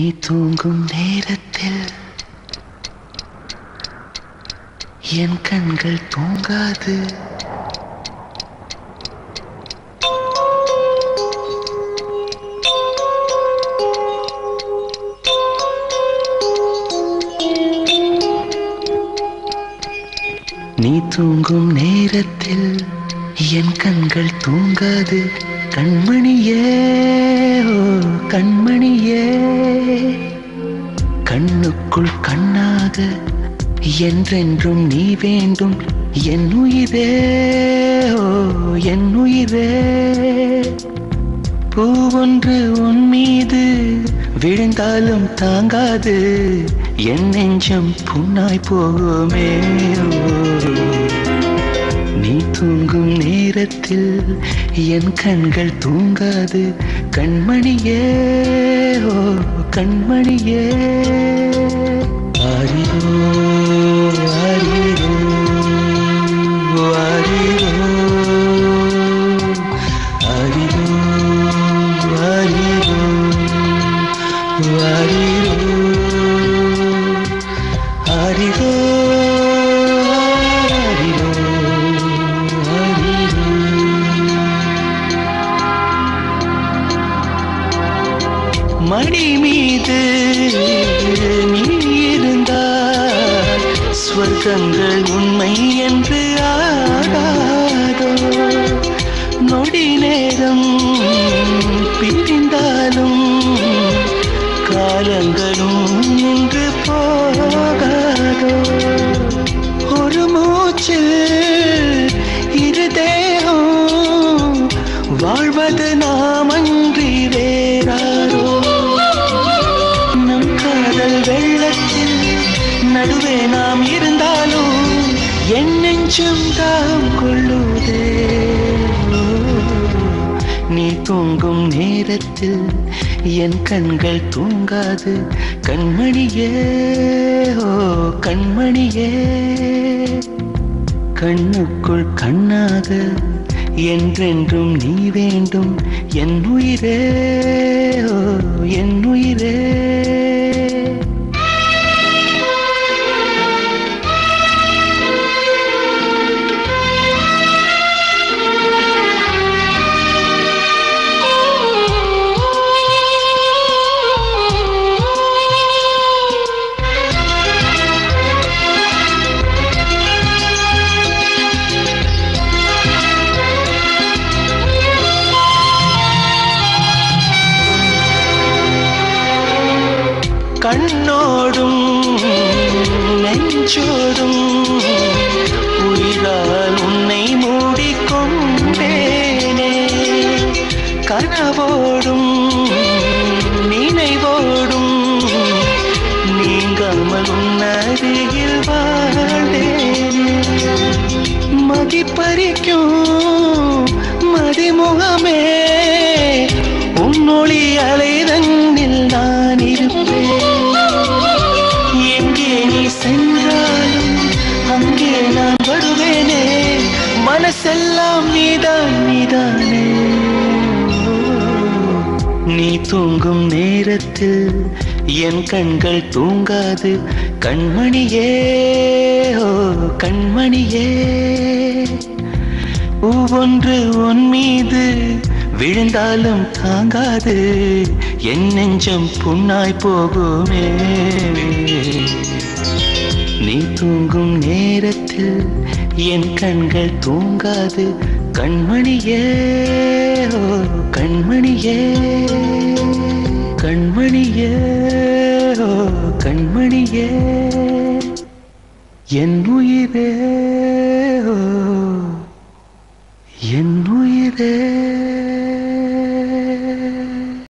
நீ தூங்கும் நேரத்தில் என் கண்கள் தூங்காது. நீ தூங்கும் நேரத்தில் என் கண்கள் தூங்காது. கண்மணியே, ஓ கண்மணியே, கண்ணுக்குள் கண்ணாக என்றென்றும் நீ வேண்டும். என் உயிரே, ஓ என் உயிரே, பூவொன்று உன் மீது விழுந்தாலும் தாங்காது. என் நெஞ்சம் புண்ணாய் போகுமே. நீ தூங்கும் நேரத்தில் என் கண்கள் தூங்காது. கண்மணியே, ஓ கண்மணியே, ஆரிரோ ஆரிரோ ஆரிரோ ஆரிரோ ஆரிரோ ஆரிரோ ஆரிரோ. மடி மீது நீ இருந்தால் ஸ்வர்க்கங்கள் உண்மை என்று ஆகாதோ. நொடி நேரம் பிரிந்தாலும் காலங்களும் நின்று போகாதோ. ஒரு மூச்சில் இரு தேகம் வாழ்வது நாம் அன்றி வேறாரோ. வெள்ளத்தில் நடுவே நாம் இருந்தாலும் என் நெஞ்சம் தாம் கொள்ளுதே. நீ தூங்கும் நேரத்தில் என் கண்கள் தூங்காது. கண்மணியே, ஓ கண்மணியே, கண்ணுக்குள் கண்ணாக என்றென்றும் நீ வேண்டும். என் உயிரே, ஓ என் உயிரே. கண்ணோடும் நெஞ்சோடும் உயிரால் உன்னை மூடிக்கொண்டேனே. கனவோடும் நினைவோடும் நீங்காமல் உன்னருகில் வாழ்ந்தேனே. மதிப்பறிக்கும் மதிமுகமே, உன்னொளி அலைதன்னில் நான் இருப்பேன். எங்கே நீ சென்றாலும் அங்கே நான் வருவேனே. மனசெல்லாம் நீதான் நீதானே. நீ தூங்கும் நேரத்தில் என் கண்கள் தூங்காது. கண்மணியே, ஓ கண்மணியே, ஒவ்வொன்று உன் மீது விழுந்தாலும் தாங்காது. என் நெஞ்சம் புண்ணாய் போகுமே. நீ தூங்கும் நேரத்தில் என் கண்கள் தூங்காது. கண்மணியே, ஓ கண்மணியே, கண்மணியே, ஓ கண்மணியே, என் உயிரே.